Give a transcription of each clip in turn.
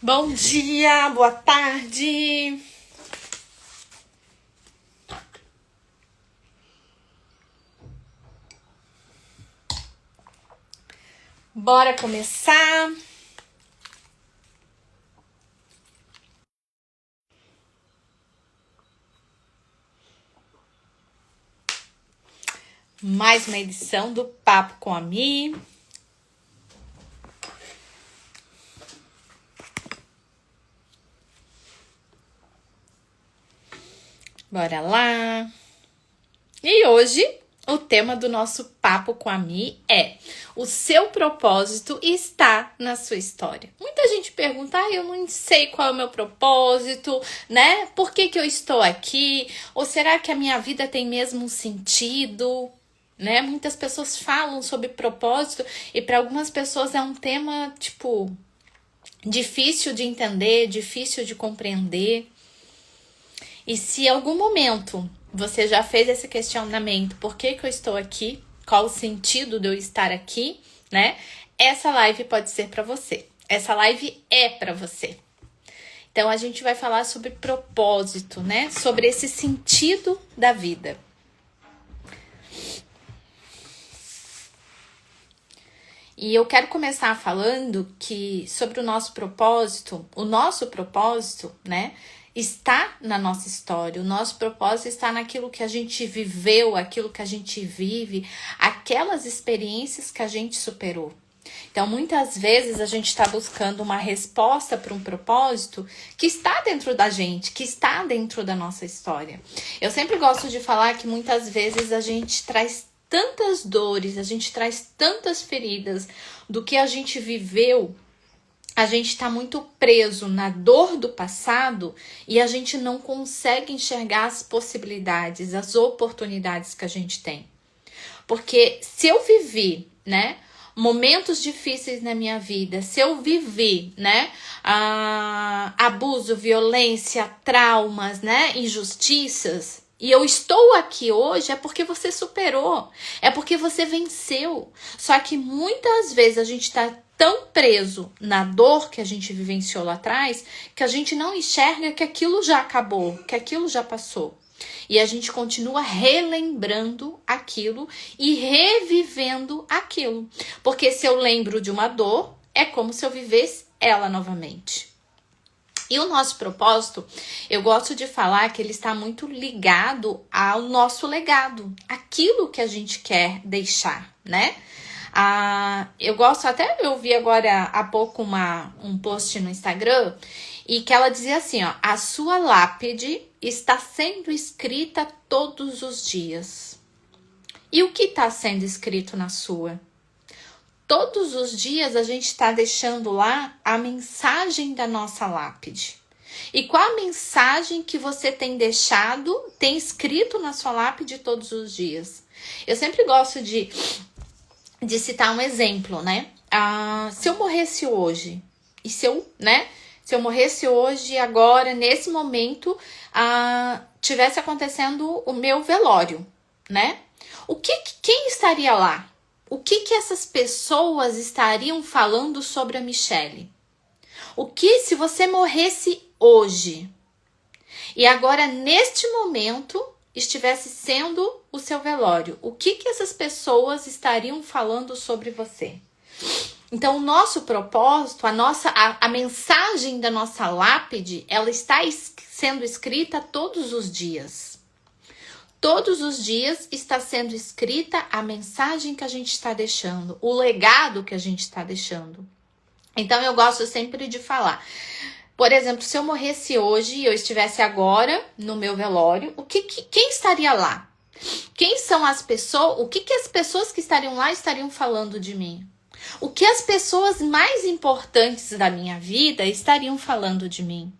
Bom dia, boa tarde. Bora começar. Mais uma edição do Papo com a Mi. Bora lá. E hoje o tema do nosso Papo com a Mi é: o seu propósito está na sua história. Muita gente pergunta: eu não sei qual é o meu propósito, né? Por que eu estou aqui? Ou será que a minha vida tem mesmo um sentido? Né? Muitas pessoas falam sobre propósito e para algumas pessoas é um tema, difícil de entender, difícil de compreender. E se em algum momento você já fez esse questionamento, por que eu estou aqui? Qual o sentido de eu estar aqui, né? Essa live pode ser para você. Essa live é para você. Então a gente vai falar sobre propósito, né? Sobre esse sentido da vida. E eu quero começar falando que sobre o nosso propósito, né, está na nossa história. O nosso propósito está naquilo que a gente viveu, aquilo que a gente vive, aquelas experiências que a gente superou. Então, muitas vezes a gente está buscando uma resposta para um propósito que está dentro da gente, que está dentro da nossa história. Eu sempre gosto de falar que muitas vezes a gente traz tantas dores, a gente traz tantas feridas do que a gente viveu, a gente está muito preso na dor do passado e a gente não consegue enxergar as possibilidades, as oportunidades que a gente tem. Porque se eu vivi, né, momentos difíceis na minha vida, se eu vivi, né, abuso, violência, traumas, né, injustiças, e eu estou aqui hoje, é porque você superou, é porque você venceu. Só que muitas vezes a gente está tão preso na dor que a gente vivenciou lá atrás, que a gente não enxerga que aquilo já acabou, que aquilo já passou. E a gente continua relembrando aquilo e revivendo aquilo. Porque se eu lembro de uma dor, é como se eu vivesse ela novamente. E o nosso propósito, eu gosto de falar que ele está muito ligado ao nosso legado, aquilo que a gente quer deixar, né? Eu vi agora há pouco um post no Instagram e que ela dizia assim, ó: a sua lápide está sendo escrita todos os dias. E o que está sendo escrito na sua? Todos os dias a gente está deixando lá a mensagem da nossa lápide. E qual a mensagem que você tem deixado, tem escrito na sua lápide todos os dias? Eu sempre gosto de citar um exemplo, né? Se eu morresse hoje, e se eu morresse hoje, agora, nesse momento, tivesse acontecendo o meu velório, né? Quem estaria lá? O que essas pessoas estariam falando sobre a Michelle? Se você morresse hoje e agora neste momento estivesse sendo o seu velório, o que essas pessoas estariam falando sobre você? Então, o nosso propósito, a mensagem da nossa lápide, ela está sendo escrita todos os dias. Todos os dias está sendo escrita a mensagem que a gente está deixando, o legado que a gente está deixando. Então, eu gosto sempre de falar. Por exemplo, se eu morresse hoje e eu estivesse agora no meu velório, quem estaria lá? Quem são as pessoas? O que as pessoas que estariam lá estariam falando de mim? O que as pessoas mais importantes da minha vida estariam falando de mim?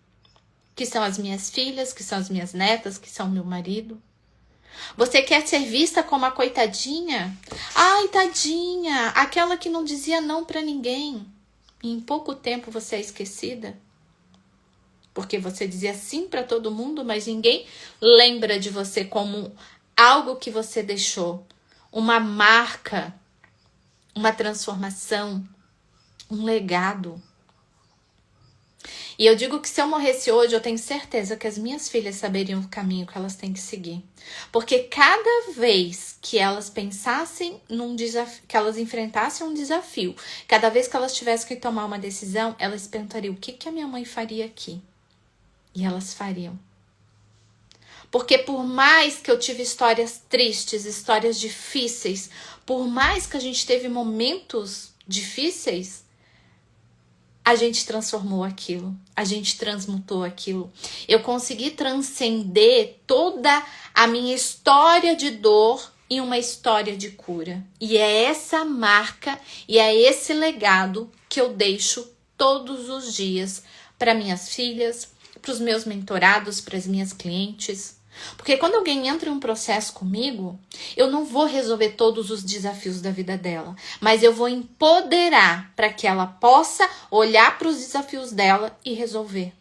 Que são as minhas filhas, que são as minhas netas, que são meu marido? Você quer ser vista como a coitadinha? Ai, tadinha, aquela que não dizia não pra ninguém. E em pouco tempo você é esquecida? Porque você dizia sim pra todo mundo, mas ninguém lembra de você como algo que você deixou. Uma marca, uma transformação, um legado. E eu digo que se eu morresse hoje, eu tenho certeza que as minhas filhas saberiam o caminho que elas têm que seguir. Porque cada vez que elas pensassem num desafio, que elas enfrentassem um desafio, cada vez que elas tivessem que tomar uma decisão, elas perguntariam o que a minha mãe faria aqui. E elas fariam. Porque por mais que eu tive histórias tristes, histórias difíceis, por mais que a gente teve momentos difíceis, a gente transformou aquilo, a gente transmutou aquilo. Eu consegui transcender toda a minha história de dor em uma história de cura. E é essa marca e é esse legado que eu deixo todos os dias para minhas filhas, para os meus mentorados, para as minhas clientes. Porque quando alguém entra em um processo comigo, eu não vou resolver todos os desafios da vida dela, mas eu vou empoderar para que ela possa olhar para os desafios dela e resolver.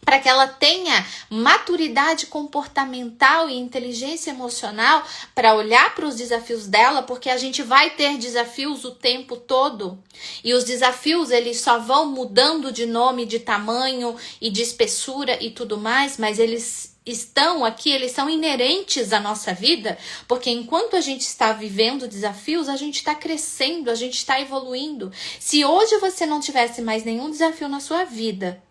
Para que ela tenha maturidade comportamental e inteligência emocional para olhar para os desafios dela, porque a gente vai ter desafios o tempo todo. E os desafios, eles só vão mudando de nome, de tamanho e de espessura e tudo mais, mas eles estão aqui, eles são inerentes à nossa vida, porque enquanto a gente está vivendo desafios, a gente está crescendo, a gente está evoluindo. Se hoje você não tivesse mais nenhum desafio na sua vida,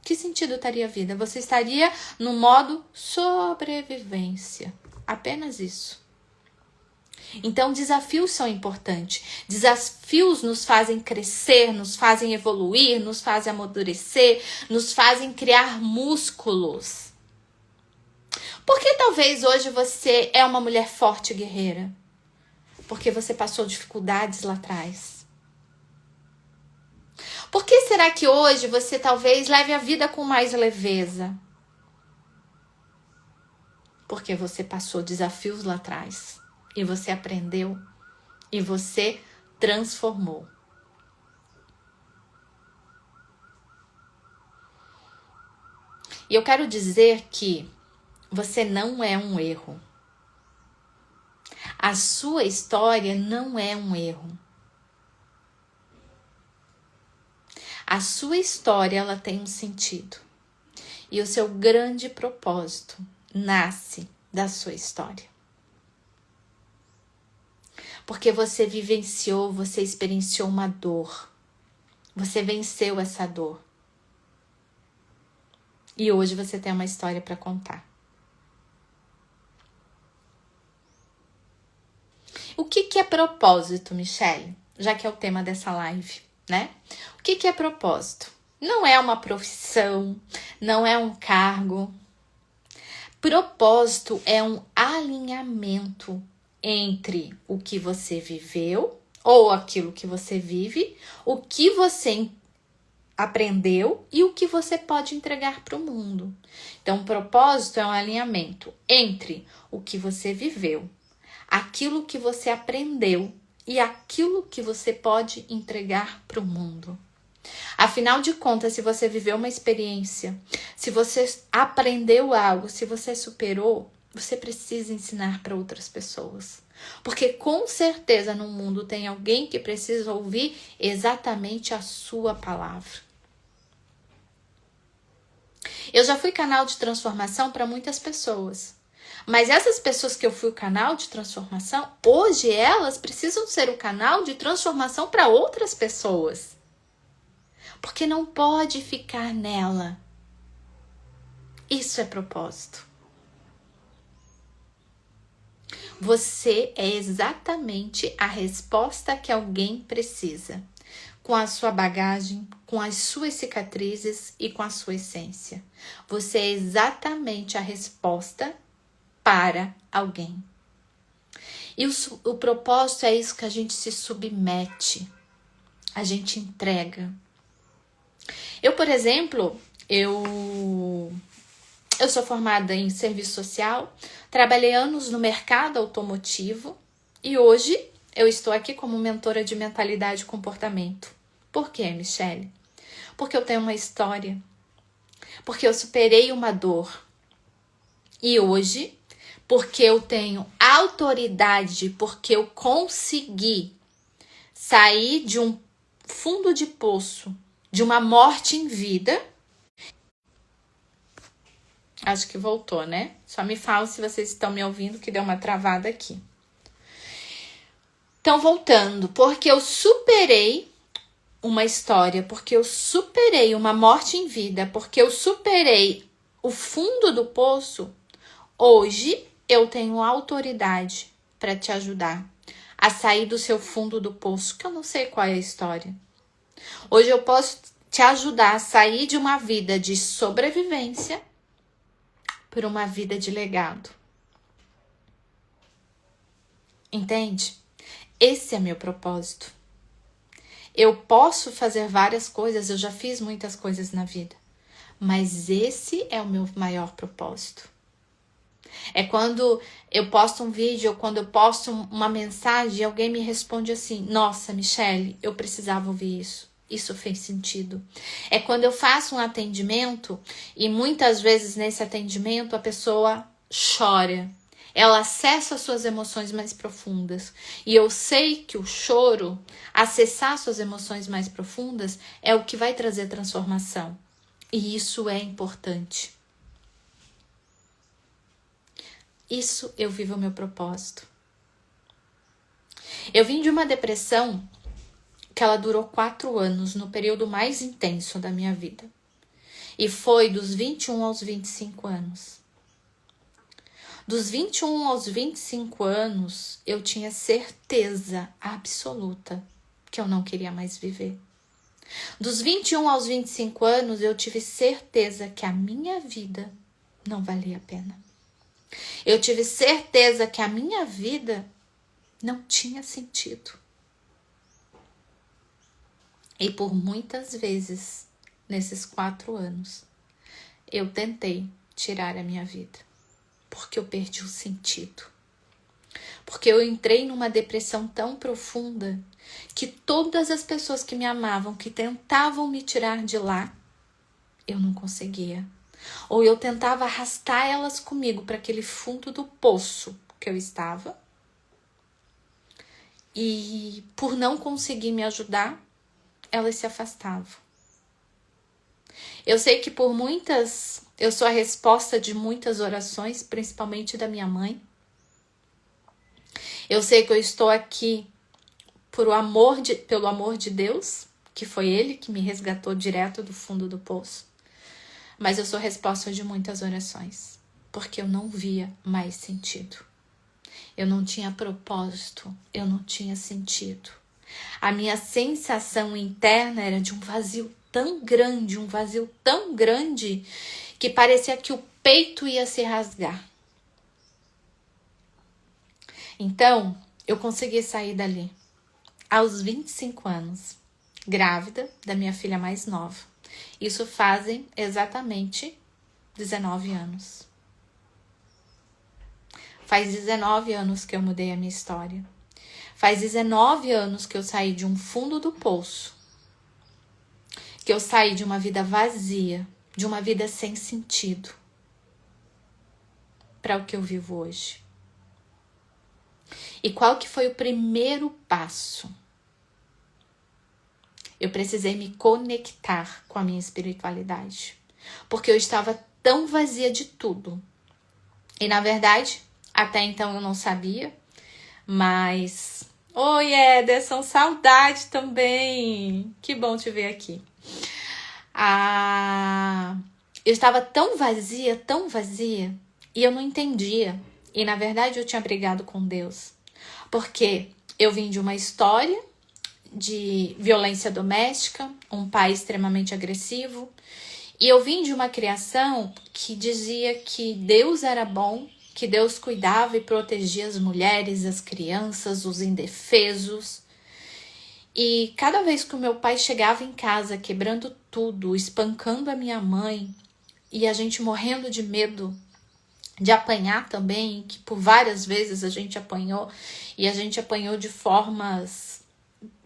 que sentido teria a vida? Você estaria no modo sobrevivência. Apenas isso. Então, desafios são importantes. Desafios nos fazem crescer, nos fazem evoluir, nos fazem amadurecer, nos fazem criar músculos. Por que talvez hoje você é uma mulher forte e guerreira? Porque você passou dificuldades lá atrás. Por que será que hoje você talvez leve a vida com mais leveza? Porque você passou desafios lá atrás. E você aprendeu. E você transformou. E eu quero dizer que você não é um erro. A sua história não é um erro. A sua história, ela tem um sentido. E o seu grande propósito nasce da sua história. Porque você vivenciou, você experienciou uma dor. Você venceu essa dor. E hoje você tem uma história para contar. O que é propósito, Michele? Já que é o tema dessa live, né? O que é propósito? Não é uma profissão, não é um cargo. Propósito é um alinhamento entre o que você viveu, ou aquilo que você vive, o que você aprendeu e o que você pode entregar para o mundo. Então, propósito é um alinhamento entre o que você viveu, aquilo que você aprendeu e aquilo que você pode entregar para o mundo. Afinal de contas, se você viveu uma experiência, se você aprendeu algo, se você superou, você precisa ensinar para outras pessoas. Porque com certeza no mundo tem alguém que precisa ouvir exatamente a sua palavra. Eu já fui canal de transformação para muitas pessoas. Mas essas pessoas que eu fui o canal de transformação, hoje elas precisam ser o canal de transformação para outras pessoas. Porque não pode ficar nela. Isso é propósito. Você é exatamente a resposta que alguém precisa. Com a sua bagagem, com as suas cicatrizes e com a sua essência. Você é exatamente a resposta para alguém. E o propósito é isso que a gente se submete, a gente entrega. Eu, por exemplo, eu sou formada em serviço social, trabalhei anos no mercado automotivo e hoje eu estou aqui como mentora de mentalidade e comportamento. Por quê, Michele? Porque eu tenho uma história, porque eu superei uma dor e hoje porque eu tenho autoridade, porque eu consegui sair de um fundo de poço de uma morte em vida. Acho que voltou, né? Só me fala se vocês estão me ouvindo, que deu uma travada aqui. Então, voltando, porque eu superei uma história, porque eu superei uma morte em vida, porque eu superei o fundo do poço, hoje eu tenho autoridade para te ajudar a sair do seu fundo do poço, que eu não sei qual é a história. Hoje eu posso te ajudar a sair de uma vida de sobrevivência por uma vida de legado. Entende? Esse é meu propósito. Eu posso fazer várias coisas, eu já fiz muitas coisas na vida, mas esse é o meu maior propósito. É quando eu posto um vídeo, ou quando eu posto uma mensagem e alguém me responde assim: nossa, Michele, eu precisava ouvir isso. Isso fez sentido. É quando eu faço um atendimento e muitas vezes nesse atendimento a pessoa chora. Ela acessa suas emoções mais profundas. E eu sei que o choro, acessar suas emoções mais profundas, é o que vai trazer transformação. E isso é importante. Isso eu vivo o meu propósito. Eu vim de uma depressão que ela durou 4 anos, no período mais intenso da minha vida. E foi dos 21 aos 25 anos. Dos 21 aos 25 anos, eu tinha certeza absoluta que eu não queria mais viver. Dos 21 aos 25 anos, eu tive certeza que a minha vida não valia a pena. Eu tive certeza que a minha vida não tinha sentido. E por muitas vezes, nesses 4 anos, eu tentei tirar a minha vida. Porque eu perdi o sentido. Porque eu entrei numa depressão tão profunda que todas as pessoas que me amavam, que tentavam me tirar de lá, eu não conseguia. Ou eu tentava arrastar elas comigo para aquele fundo do poço que eu estava. E por não conseguir me ajudar, elas se afastavam. Eu sei que eu sou a resposta de muitas orações, principalmente da minha mãe. Eu sei que eu estou aqui pelo amor de Deus, que foi Ele que me resgatou direto do fundo do poço. Mas eu sou a resposta de muitas orações, porque eu não via mais sentido. Eu não tinha propósito, eu não tinha sentido. A minha sensação interna era de um vazio tão grande, que parecia que o peito ia se rasgar. Então, eu consegui sair dali aos 25 anos, grávida da minha filha mais nova. Isso fazem exatamente 19 anos. Faz 19 anos que eu mudei a minha história. Faz 19 anos que eu saí de um fundo do poço. Que eu saí de uma vida vazia, de uma vida sem sentido, para o que eu vivo hoje. E qual que foi o primeiro passo? Eu precisei me conectar com a minha espiritualidade, porque eu estava tão vazia de tudo. E na verdade, até então eu não sabia, mas... Oi, Ederson, saudade também! Que bom te ver aqui. Eu estava tão vazia, e eu não entendia. E na verdade eu tinha brigado com Deus, porque eu vim de uma história de violência doméstica, um pai extremamente agressivo, e eu vim de uma criação que dizia que Deus era bom, que Deus cuidava e protegia as mulheres, as crianças, os indefesos. E cada vez que o meu pai chegava em casa quebrando tudo, espancando a minha mãe, e a gente morrendo de medo de apanhar também, que por várias vezes a gente apanhou, e a gente apanhou de formas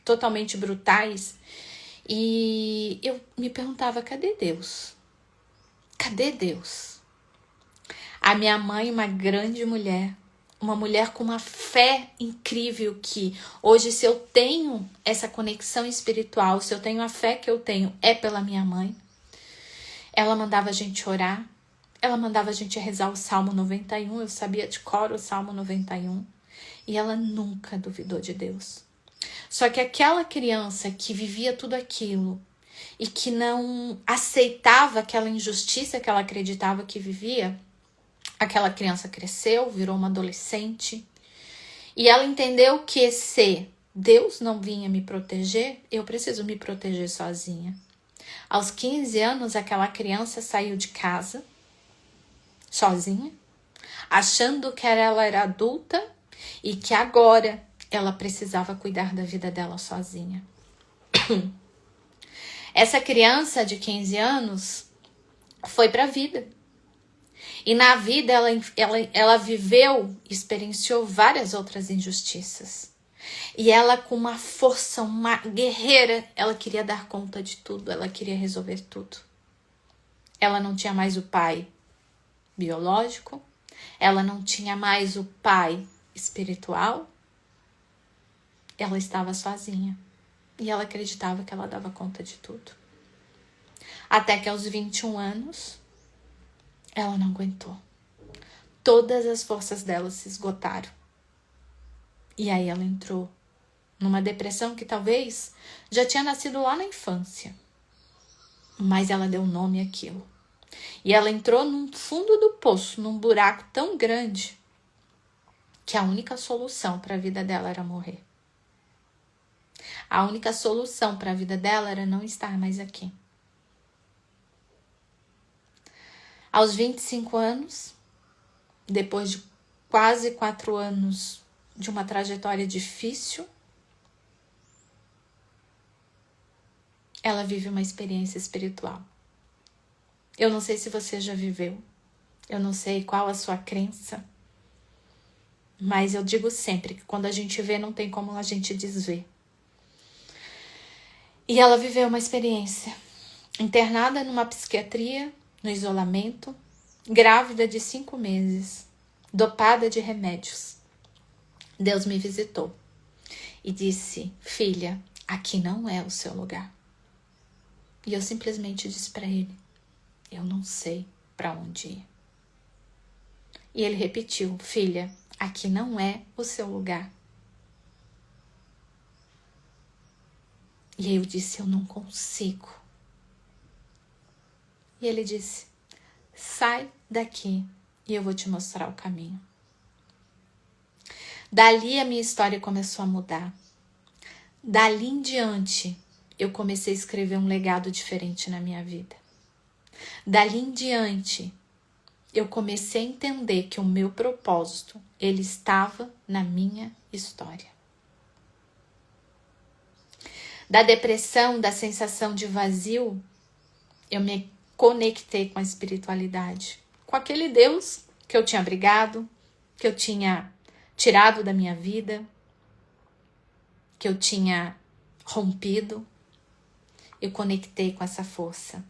totalmente brutais, e eu me perguntava, cadê Deus? Cadê Deus? A minha mãe, uma grande mulher, uma mulher com uma fé incrível que hoje, se eu tenho essa conexão espiritual, se eu tenho a fé que eu tenho, é pela minha mãe. Ela mandava a gente orar, ela mandava a gente rezar o Salmo 91, eu sabia de cor o Salmo 91, e ela nunca duvidou de Deus. Só que aquela criança que vivia tudo aquilo e que não aceitava aquela injustiça que ela acreditava que vivia, aquela criança cresceu, virou uma adolescente, e ela entendeu que se Deus não vinha me proteger, eu preciso me proteger sozinha. Aos 15 anos, aquela criança saiu de casa, sozinha, achando que ela era adulta e que agora ela precisava cuidar da vida dela sozinha. Essa criança de 15 anos foi para a vida. E na vida ela viveu, experienciou várias outras injustiças. E ela, com uma força, uma guerreira, ela queria dar conta de tudo, ela queria resolver tudo. Ela não tinha mais o pai biológico, ela não tinha mais o pai espiritual, ela estava sozinha. E ela acreditava que ela dava conta de tudo. Até que aos 21 anos, ela não aguentou. Todas as forças dela se esgotaram. E aí ela entrou numa depressão que talvez já tinha nascido lá na infância. Mas ela deu nome àquilo. E ela entrou no fundo do poço, num buraco tão grande, que a única solução para a vida dela era morrer. A única solução para a vida dela era não estar mais aqui. Aos 25 anos, depois de quase 4 anos de uma trajetória difícil, ela vive uma experiência espiritual. Eu não sei se você já viveu, eu não sei qual a sua crença, mas eu digo sempre que quando a gente vê, não tem como a gente desver. E ela viveu uma experiência, internada numa psiquiatria, no isolamento, grávida de 5 meses, dopada de remédios. Deus me visitou e disse: filha, aqui não é o seu lugar. E eu simplesmente disse para ele: eu não sei para onde ir. E ele repetiu: filha, aqui não é o seu lugar. E aí eu disse: eu não consigo. E ele disse: sai daqui e eu vou te mostrar o caminho. Dali a minha história começou a mudar. Dali em diante, eu comecei a escrever um legado diferente na minha vida. Dali em diante, eu comecei a entender que o meu propósito, ele estava na minha história. Da depressão, da sensação de vazio, eu me conectei com a espiritualidade, com aquele Deus que eu tinha brigado, que eu tinha tirado da minha vida, que eu tinha rompido. Eu conectei com essa força.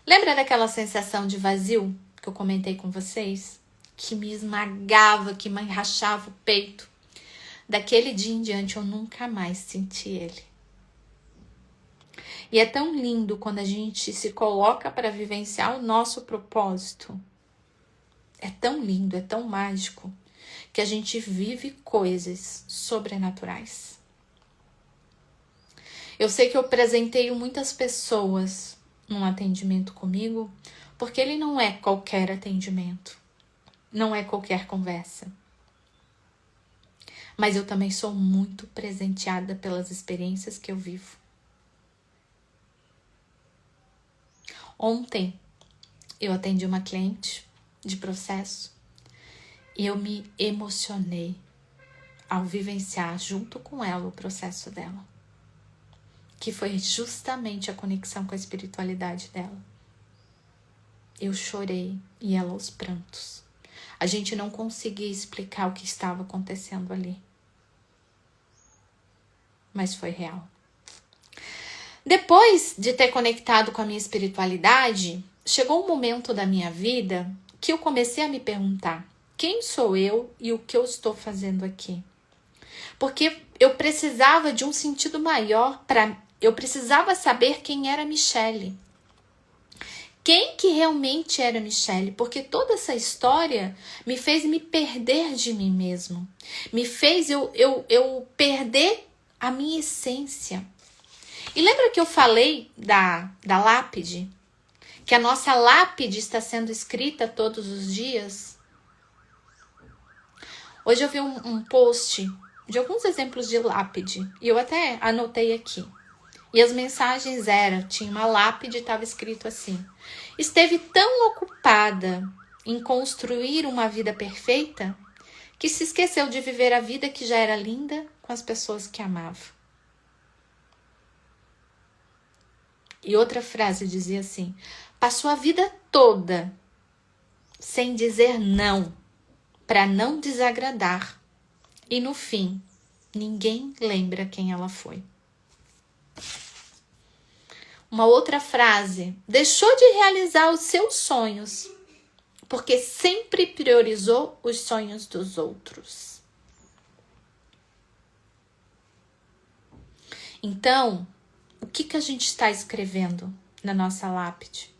Lembra daquela sensação de vazio que eu comentei com vocês? Que me esmagava, que me rachava o peito. Daquele dia em diante eu nunca mais senti ele. E é tão lindo quando a gente se coloca para vivenciar o nosso propósito. É tão lindo, é tão mágico, que a gente vive coisas sobrenaturais. Eu sei que eu presenteio muitas pessoas num atendimento comigo, porque ele não é qualquer atendimento, não é qualquer conversa. Mas eu também sou muito presenteada pelas experiências que eu vivo. Ontem, eu atendi uma cliente de processo e eu me emocionei ao vivenciar junto com ela o processo dela, que foi justamente a conexão com a espiritualidade dela. Eu chorei e ela aos prantos. A gente não conseguia explicar o que estava acontecendo ali, mas foi real. Depois de ter conectado com a minha espiritualidade, chegou um momento da minha vida que eu comecei a me perguntar: quem sou eu e o que eu estou fazendo aqui. Porque eu precisava de um sentido maior, eu precisava saber quem era Michele. Quem que realmente era Michele? Porque toda essa história me fez me perder de mim mesmo. Me fez eu perder a minha essência. E lembra que eu falei da lápide? Que a nossa lápide está sendo escrita todos os dias? Hoje eu vi um post de alguns exemplos de lápide. E eu até anotei aqui. E as mensagens tinha uma lápide e estava escrito assim: esteve tão ocupada em construir uma vida perfeita que se esqueceu de viver a vida que já era linda com as pessoas que amava. E outra frase dizia assim: passou a vida toda sem dizer não, para não desagradar. E no fim, ninguém lembra quem ela foi. Uma outra frase: deixou de realizar os seus sonhos, porque sempre priorizou os sonhos dos outros. Então, o que a gente está escrevendo na nossa lápide?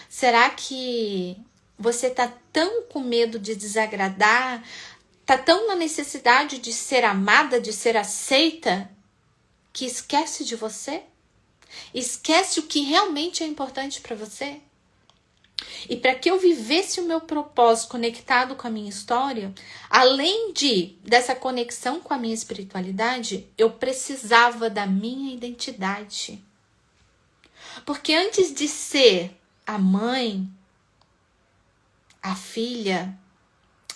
Será que você está tão com medo de desagradar, está tão na necessidade de ser amada, de ser aceita, que esquece de você? Esquece o que realmente é importante para você? E para que eu vivesse o meu propósito conectado com a minha história, além dessa conexão com a minha espiritualidade, eu precisava da minha identidade. Porque antes de ser a mãe, a filha,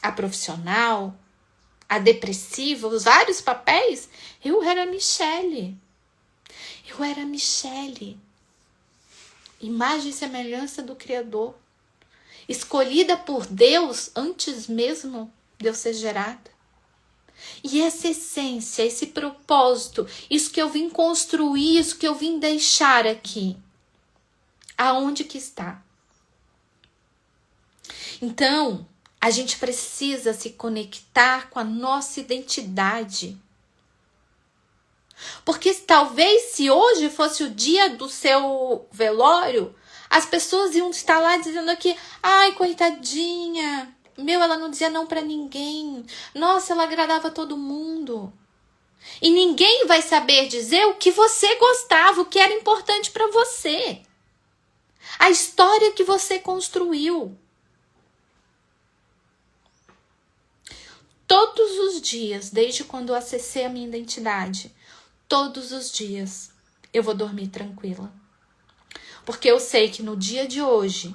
a profissional, a depressiva, os vários papéis, eu era Michele. Eu era Michele. Imagem e semelhança do Criador. Escolhida por Deus antes mesmo de eu ser gerada. E essa essência, esse propósito, isso que eu vim construir, isso que eu vim deixar aqui, aonde que está? Então, a gente precisa se conectar com a nossa identidade. Porque talvez se hoje fosse o dia do seu velório, as pessoas iam estar lá dizendo aqui: ai, coitadinha, ela não dizia não pra ninguém. Nossa, ela agradava todo mundo. E ninguém vai saber dizer o que você gostava, o que era importante pra você. A história que você construiu. Todos os dias, desde quando eu acessei a minha identidade, todos os dias eu vou dormir tranquila. Porque eu sei que no dia de hoje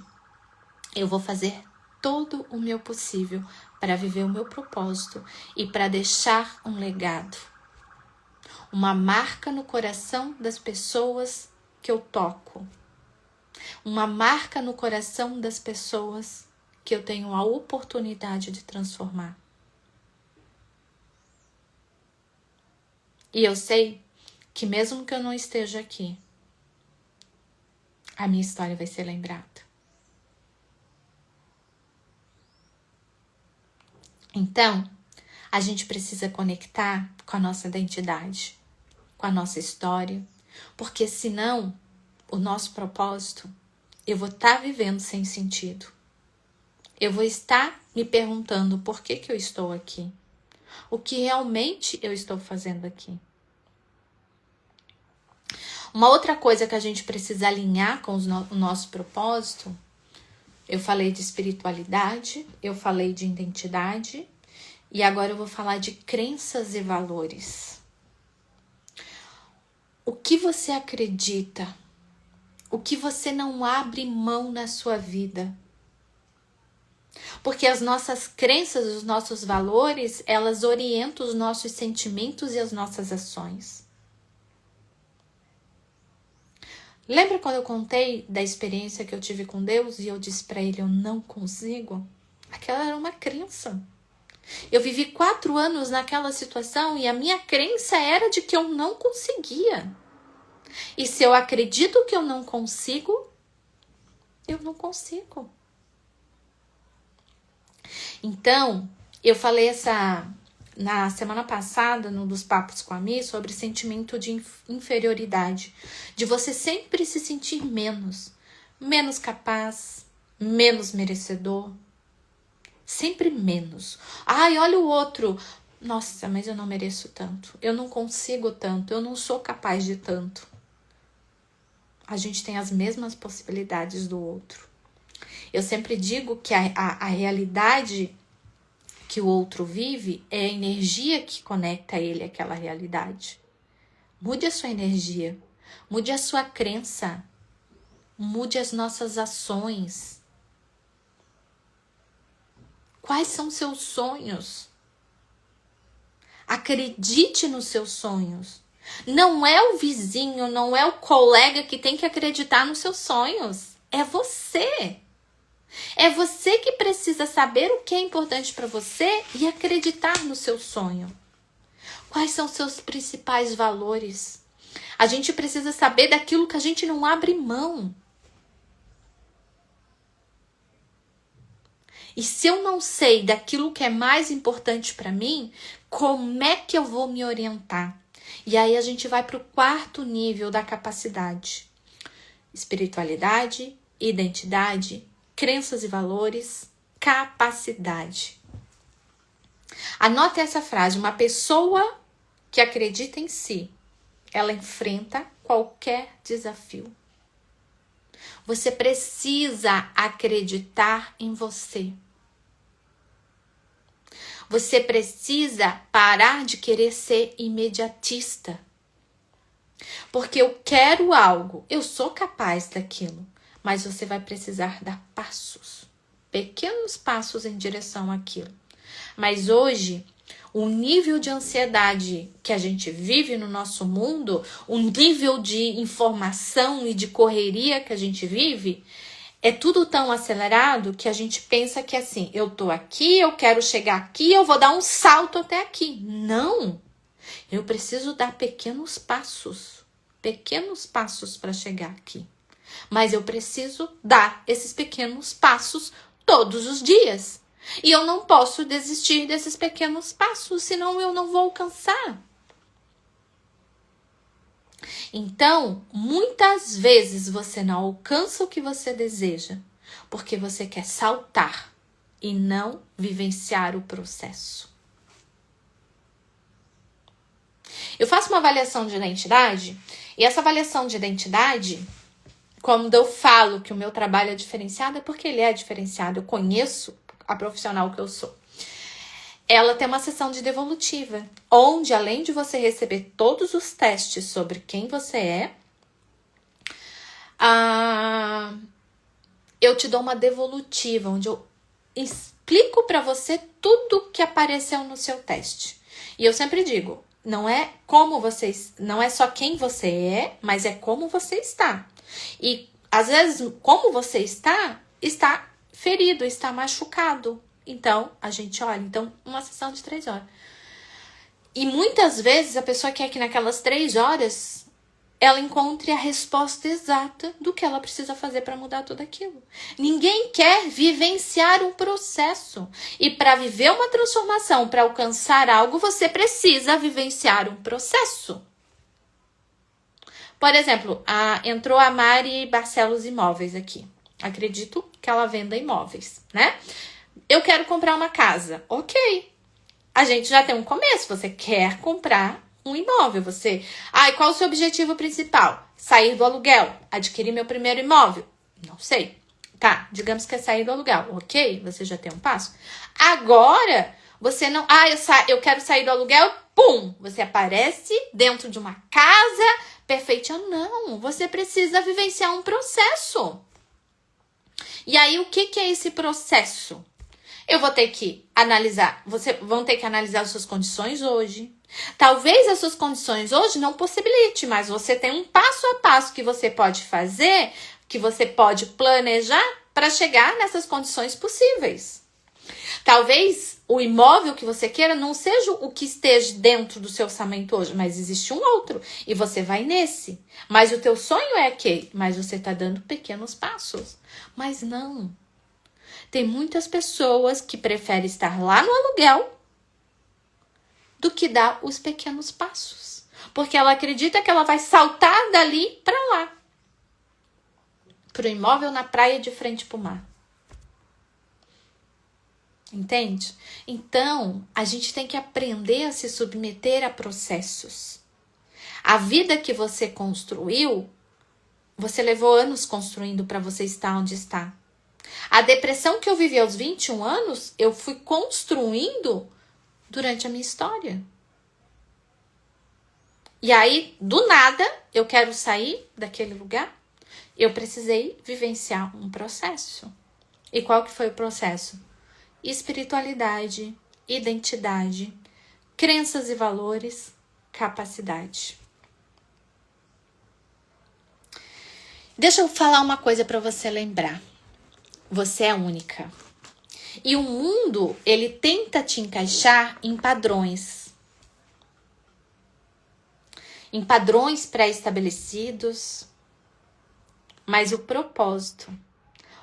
eu vou fazer todo o meu possível para viver o meu propósito e para deixar um legado. Uma marca no coração das pessoas que eu toco. Uma marca no coração das pessoas que eu tenho a oportunidade de transformar. E eu sei que mesmo que eu não esteja aqui, a minha história vai ser lembrada. Então, a gente precisa conectar com a nossa identidade, com a nossa história, porque senão o nosso propósito, eu vou estar vivendo sem sentido. Eu vou estar me perguntando por que eu estou aqui. O que realmente eu estou fazendo aqui. Uma outra coisa que a gente precisa alinhar com o nosso propósito, eu falei de espiritualidade, eu falei de identidade e agora eu vou falar de crenças e valores. O que você acredita? O que você não abre mão na sua vida? Porque as nossas crenças, os nossos valores, elas orientam os nossos sentimentos e as nossas ações. Lembra quando eu contei da experiência que eu tive com Deus e eu disse para ele: eu não consigo? Aquela era uma crença. Eu vivi 4 anos naquela situação e a minha crença era de que eu não conseguia. E se eu acredito que eu não consigo, eu não consigo. Então, eu falei na semana passada, num dos papos com a Mi, sobre sentimento de inferioridade. De você sempre se sentir menos capaz, menos merecedor. Sempre menos. Ai, olha o outro. Nossa, mas eu não mereço tanto. Eu não consigo tanto. Eu não sou capaz de tanto. A gente tem as mesmas possibilidades do outro. Eu sempre digo que a realidade que o outro vive é a energia que conecta ele àquela realidade. Mude a sua energia. Mude a sua crença. Mude as nossas ações. Quais são seus sonhos? Acredite nos seus sonhos. Não é o vizinho, não é o colega que tem que acreditar nos seus sonhos. É você. É você que precisa saber o que é importante para você e acreditar no seu sonho. Quais são seus principais valores? A gente precisa saber daquilo que a gente não abre mão. E se eu não sei daquilo que é mais importante para mim, como é que eu vou me orientar? E aí a gente vai para o 4º nível da capacidade. Espiritualidade, identidade, crenças e valores, capacidade. Anota essa frase: uma pessoa que acredita em si, ela enfrenta qualquer desafio. Você precisa acreditar em você. Você precisa parar de querer ser imediatista. Porque eu quero algo, eu sou capaz daquilo, mas você vai precisar dar passos, pequenos passos em direção àquilo. Mas hoje, o nível de ansiedade que a gente vive no nosso mundo, o nível de informação e de correria que a gente vive, é tudo tão acelerado que a gente pensa que assim, eu tô aqui, eu quero chegar aqui, eu vou dar um salto até aqui. Não! Eu preciso dar pequenos passos para chegar aqui. Mas eu preciso dar esses pequenos passos todos os dias. E eu não posso desistir desses pequenos passos, senão eu não vou alcançar. Então, muitas vezes você não alcança o que você deseja, porque você quer saltar e não vivenciar o processo. Eu faço uma avaliação de identidade, e essa avaliação de identidade, quando eu falo que o meu trabalho é diferenciado, é porque ele é diferenciado. Eu conheço a profissional que eu sou. Ela tem uma sessão de devolutiva, onde além de você receber todos os testes sobre quem você é, eu te dou uma devolutiva, onde eu explico para você tudo que apareceu no seu teste. E eu sempre digo, não é só quem você é, mas é como você está. E às vezes, como você está ferido, está machucado. Então, a gente olha, uma sessão de 3 horas. E muitas vezes a pessoa quer que naquelas 3 horas ela encontre a resposta exata do que ela precisa fazer para mudar tudo aquilo. Ninguém quer vivenciar um processo. E para viver uma transformação, para alcançar algo, você precisa vivenciar um processo. Por exemplo, entrou a Mari Barcelos Imóveis aqui. Acredito que ela venda imóveis, né? Eu quero comprar uma casa. Ok. A gente já tem um começo. Você quer comprar um imóvel. Qual o seu objetivo principal? Sair do aluguel. Adquirir meu primeiro imóvel. Não sei. Tá, digamos que é sair do aluguel. Ok, você já tem um passo. Agora, você não... eu quero sair do aluguel. Pum! Você aparece dentro de uma casa perfeita. Não, você precisa vivenciar um processo. E aí, o que é esse processo? Eu vou ter que analisar, vocês vão ter que analisar as suas condições hoje. Talvez as suas condições hoje não possibilite, mas você tem um passo a passo que você pode fazer, que você pode planejar para chegar nessas condições possíveis. Talvez o imóvel que você queira não seja o que esteja dentro do seu orçamento hoje, mas existe um outro e você vai nesse. Mas o teu sonho é aquele, mas você está dando pequenos passos. Mas não. Tem muitas pessoas que preferem estar lá no aluguel do que dar os pequenos passos. Porque ela acredita que ela vai saltar dali para lá. Para o imóvel na praia de frente para o mar. Entende? Então, a gente tem que aprender a se submeter a processos. A vida que você construiu, você levou anos construindo para você estar onde está. A depressão que eu vivi aos 21 anos, eu fui construindo durante a minha história. E aí, do nada, eu quero sair daquele lugar. Eu precisei vivenciar um processo. E qual que foi o processo? Espiritualidade, identidade, crenças e valores, capacidade. Deixa eu falar uma coisa para você lembrar. Você é única. E o mundo, ele tenta te encaixar em padrões. Em padrões pré-estabelecidos. Mas o propósito,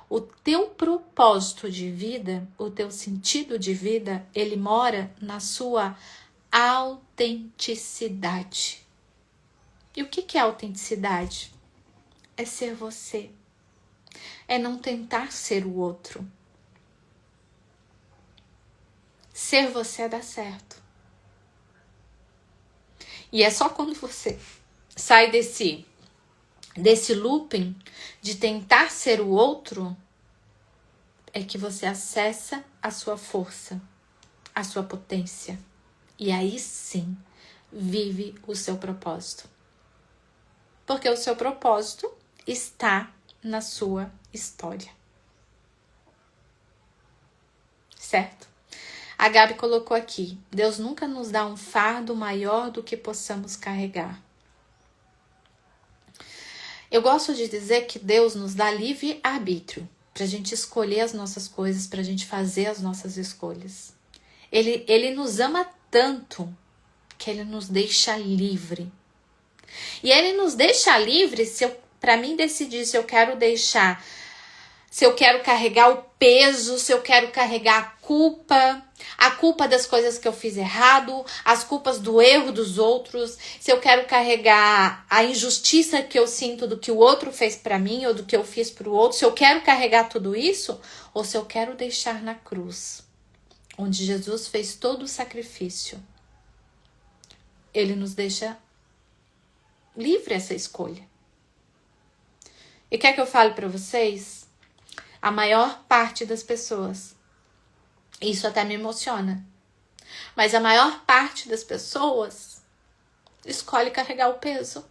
o teu propósito de vida, o teu sentido de vida, ele mora na sua autenticidade. E o que é autenticidade? É ser você. É não tentar ser o outro. Ser você dá certo. E é só quando você sai desse looping de tentar ser o outro é que você acessa a sua força, a sua potência. E aí sim, vive o seu propósito. Porque o seu propósito está na sua história. Certo? A Gabi colocou aqui, Deus nunca nos dá um fardo maior do que possamos carregar. Eu gosto de dizer que Deus nos dá livre-arbítrio para a gente escolher as nossas coisas, para a gente fazer as nossas escolhas. Ele nos ama tanto que Ele nos deixa livre. E Ele nos deixa livre para mim decidir se eu quero deixar, se eu quero carregar o peso, se eu quero carregar a culpa das coisas que eu fiz errado, as culpas do erro dos outros, se eu quero carregar a injustiça que eu sinto do que o outro fez para mim ou do que eu fiz para o outro, se eu quero carregar tudo isso ou se eu quero deixar na cruz, onde Jesus fez todo o sacrifício. Ele nos deixa livre essa escolha. E quer que eu fale para vocês? A maior parte das pessoas, isso até me emociona, mas a maior parte das pessoas escolhe carregar o peso.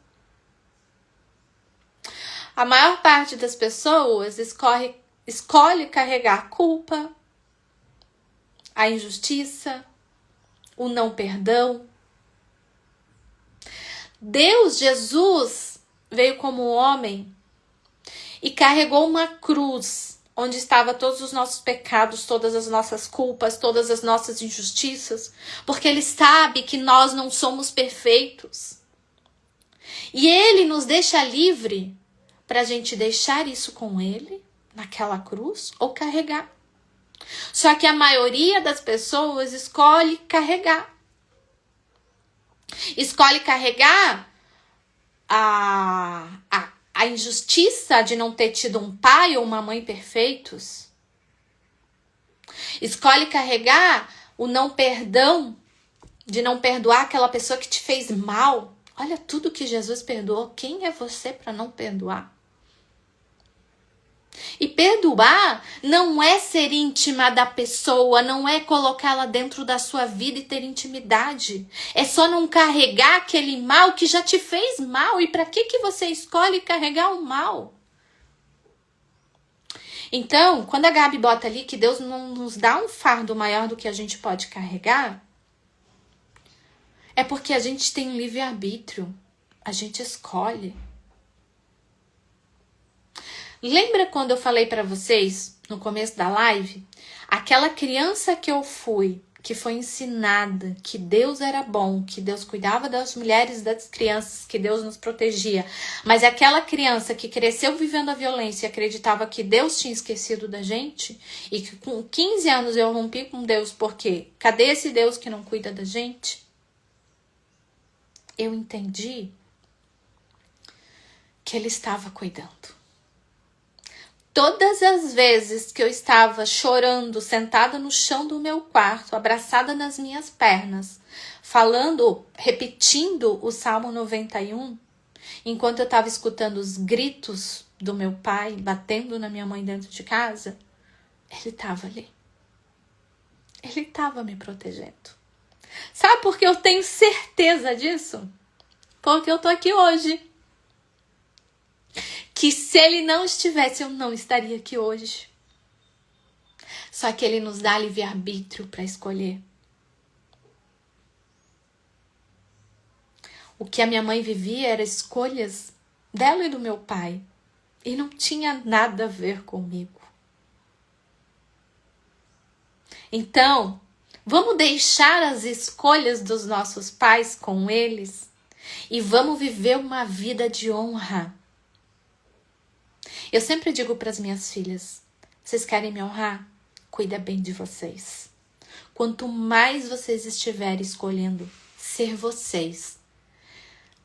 A maior parte das pessoas escolhe carregar a culpa, a injustiça, o não perdão. Deus, Jesus, veio como homem e carregou uma cruz onde estavam todos os nossos pecados, todas as nossas culpas, todas as nossas injustiças, porque Ele sabe que nós não somos perfeitos. E Ele nos deixa livre para a gente deixar isso com Ele, naquela cruz, ou carregar. Só que a maioria das pessoas escolhe carregar. Escolhe carregar a injustiça de não ter tido um pai ou uma mãe perfeitos. Escolhe carregar o não perdão, de não perdoar aquela pessoa que te fez mal. Olha tudo que Jesus perdoou. Quem é você para não perdoar? E perdoar não é ser íntima da pessoa, não é colocá-la dentro da sua vida e ter intimidade. É só não carregar aquele mal que já te fez mal. E para que você escolhe carregar o mal? Então, quando a Gabi bota ali que Deus não nos dá um fardo maior do que a gente pode carregar, é porque a gente tem livre-arbítrio. A gente escolhe. Lembra quando eu falei para vocês, no começo da live, aquela criança que eu fui, que foi ensinada que Deus era bom, que Deus cuidava das mulheres e das crianças, que Deus nos protegia, mas aquela criança que cresceu vivendo a violência e acreditava que Deus tinha esquecido da gente, e que com 15 anos eu rompi com Deus, porque cadê esse Deus que não cuida da gente? Eu entendi que Ele estava cuidando. Todas as vezes que eu estava chorando, sentada no chão do meu quarto, abraçada nas minhas pernas, falando, repetindo o Salmo 91, enquanto eu estava escutando os gritos do meu pai, batendo na minha mãe dentro de casa, Ele estava ali. Ele estava me protegendo. Sabe por que eu tenho certeza disso? Porque eu tô aqui hoje. Que se Ele não estivesse, eu não estaria aqui hoje. Só que Ele nos dá livre-arbítrio para escolher. O que a minha mãe vivia era escolhas dela e do meu pai. E não tinha nada a ver comigo. Então, vamos deixar as escolhas dos nossos pais com eles e vamos viver uma vida de honra. Eu sempre digo para as minhas filhas, vocês querem me honrar? Cuida bem de vocês. Quanto mais vocês estiverem escolhendo ser vocês,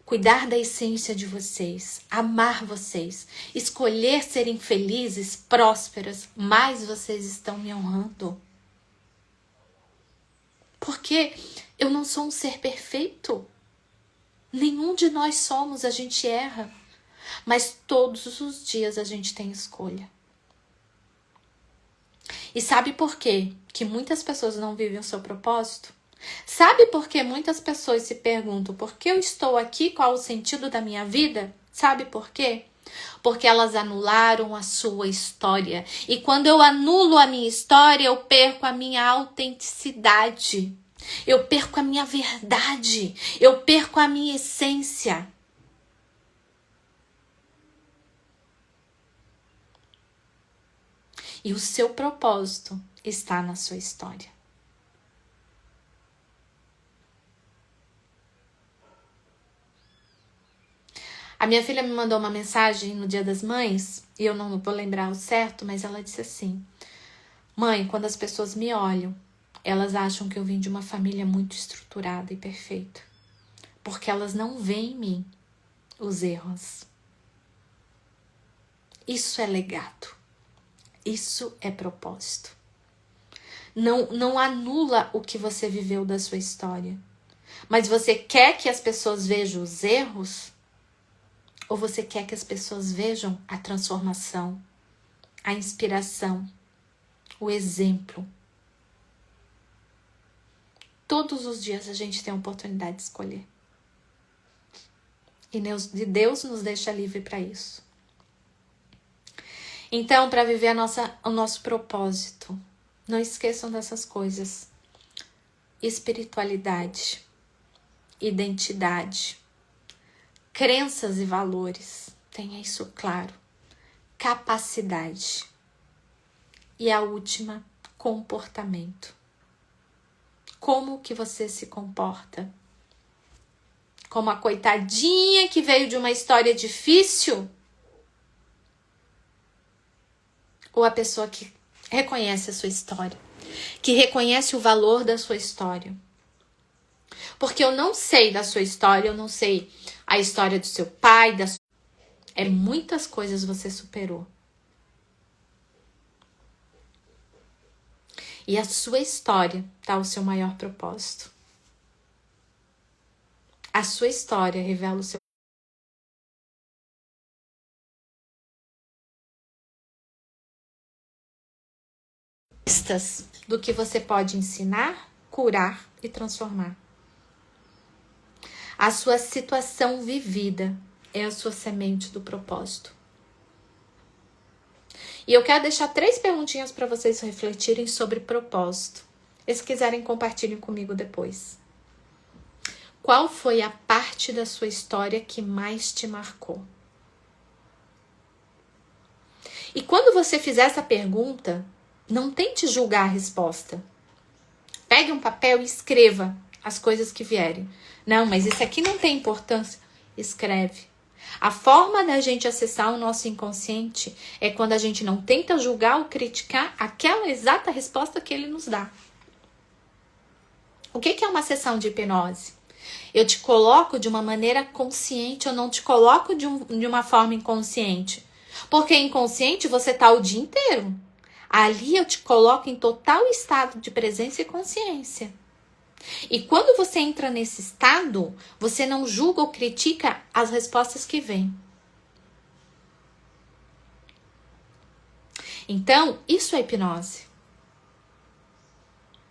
cuidar da essência de vocês, amar vocês, escolher serem felizes, prósperas, mais vocês estão me honrando. Porque eu não sou um ser perfeito. Nenhum de nós somos, a gente erra. Mas todos os dias a gente tem escolha. E sabe por quê que muitas pessoas não vivem o seu propósito? Sabe por que muitas pessoas se perguntam por que eu estou aqui, qual o sentido da minha vida? Sabe por quê? Porque elas anularam a sua história. E quando eu anulo a minha história, eu perco a minha autenticidade. Eu perco a minha verdade. Eu perco a minha essência. E o seu propósito está na sua história. A minha filha me mandou uma mensagem no Dia das Mães, e eu não vou lembrar o certo, mas ela disse assim: mãe, quando as pessoas me olham, elas acham que eu vim de uma família muito estruturada e perfeita, porque elas não veem em mim os erros. Isso é legado. Isso é propósito. Não anula o que você viveu da sua história. Mas você quer que as pessoas vejam os erros? Ou você quer que as pessoas vejam a transformação, a inspiração, o exemplo? Todos os dias a gente tem a oportunidade de escolher. E Deus nos deixa livre para isso. Então, para viver o nosso propósito, não esqueçam dessas coisas. Espiritualidade, identidade, crenças e valores. Tenha isso claro. Capacidade. E a última, comportamento. Como que você se comporta? Como a coitadinha que veio de uma história difícil? Ou a pessoa que reconhece a sua história, que reconhece o valor da sua história? Porque eu não sei da sua história, eu não sei a história do seu pai, muitas coisas você superou. E a sua história está o seu maior propósito. A sua história revela o seu pistas do que você pode ensinar, curar e transformar. A sua situação vivida é a sua semente do propósito. E eu quero deixar 3 perguntinhas para vocês refletirem sobre propósito. E se quiserem, compartilhem comigo depois. Qual foi a parte da sua história que mais te marcou? E quando você fizer essa pergunta, não tente julgar a resposta. pegue um papel e escreva as coisas que vierem. Não, mas isso aqui não tem importância. Escreve. A forma da gente acessar o nosso inconsciente é quando a gente não tenta julgar ou criticar aquela exata resposta que ele nos dá. O que é uma sessão de hipnose? Eu te coloco de uma maneira consciente, eu não te coloco de uma forma inconsciente. Porque inconsciente você está o dia inteiro. Ali eu te coloco em total estado de presença e consciência. E quando você entra nesse estado, você não julga ou critica as respostas que vêm. Então, isso é hipnose.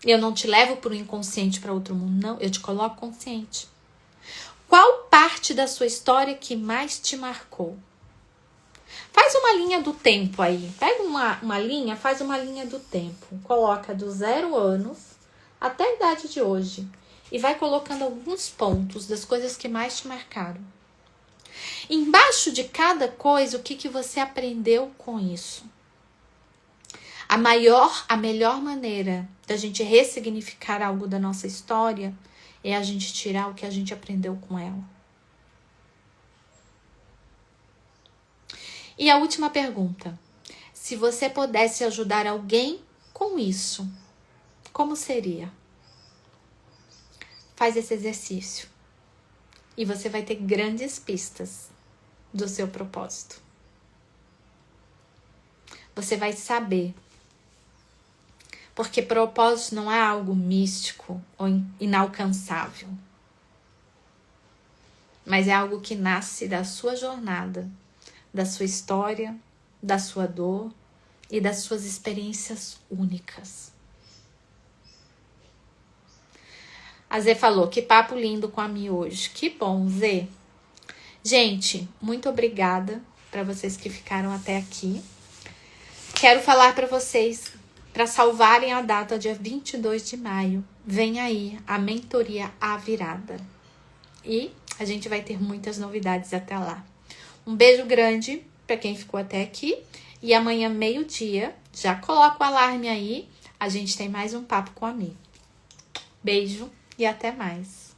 Eu não te levo para o inconsciente, para outro mundo, não. Eu te coloco consciente. Qual parte da sua história que mais te marcou? Faz uma linha do tempo aí. Pega uma linha, faz uma linha do tempo. Coloca do 0 anos até a idade de hoje. E vai colocando alguns pontos das coisas que mais te marcaram. Embaixo de cada coisa, o que você aprendeu com isso? A melhor maneira da gente ressignificar algo da nossa história é a gente tirar o que a gente aprendeu com ela. E a última pergunta. Se você pudesse ajudar alguém com isso, como seria? Faz esse exercício. E você vai ter grandes pistas do seu propósito. Você vai saber. Porque propósito não é algo místico ou inalcançável. Mas é algo que nasce da sua jornada, da sua história, da sua dor e das suas experiências únicas. A Zê falou, que papo lindo com a Mi hoje. Que bom, Zê. Gente, muito obrigada para vocês que ficaram até aqui. Quero falar para vocês, para salvarem a data, dia 22 de maio, vem aí a mentoria A Virada. E a gente vai ter muitas novidades até lá. Um beijo grande para quem ficou até aqui. E amanhã, meio-dia, já coloca o alarme aí. A gente tem mais um papo com a Mi. Beijo e até mais.